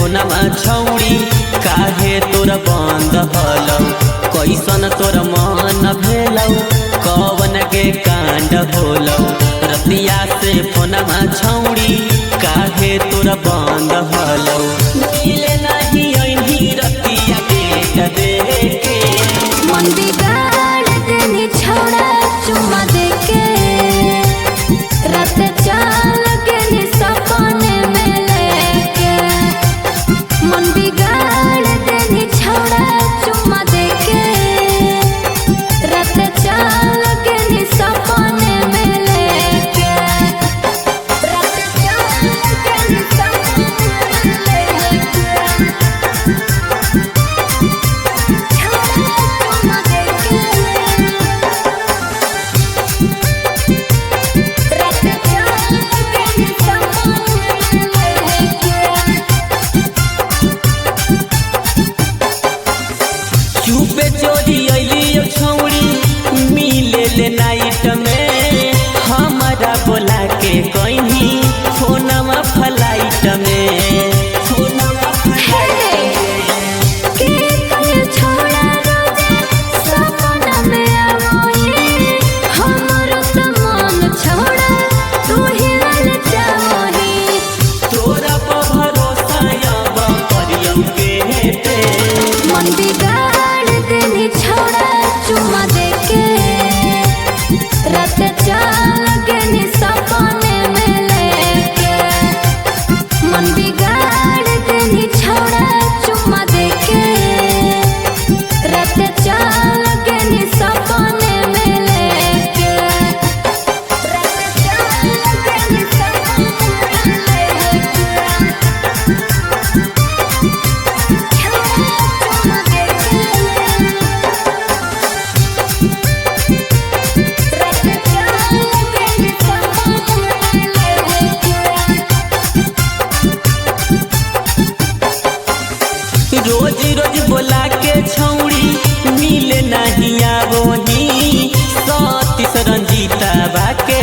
फोनमा छौड़ी काहे तोर बंद हलौ कैसन तोर मन भेलौ कवन के कांड होलौ रतिया से फोनमा छौड़ी काहे तोर बंद हलौ मिले नहीं ऐनी रतिया डेट देके मन बिगाड़ देनी छौड़ा चुम्मा देके रात चाल के नी सपने में लेके मन बिगाड़ देनी छौड़ा चुम्मा देके रात चाल के नी सपने में लेके रात चाल के नी सपने में लेके छौड़ा चुम्मा देके चुपे चोरी अइली छौड़ी मिले ले नाइट में हमारा बोला के कहीं फोनमा फ्लाइट में फोनमा फ्लाइट के कहे छोड़ा रोजे सपना में आवोही हमर त मन छोड़ा तू ही रल जाओही तोरा पर भरोसा अब करियम के हेते मन बिगाड़ देनी छोड़ा चुम्मा देके रात चाल के नी सपने में लेके मन बिगाड़ देनी छोड़ा चुम्मा देके रात चाल के नी सपने में लेके रात चाल के नी सपने में लेके चुम्मा देके रोज रोज बोला के छौड़ी मिले नहीं आवोही सतीश रंजीता बाके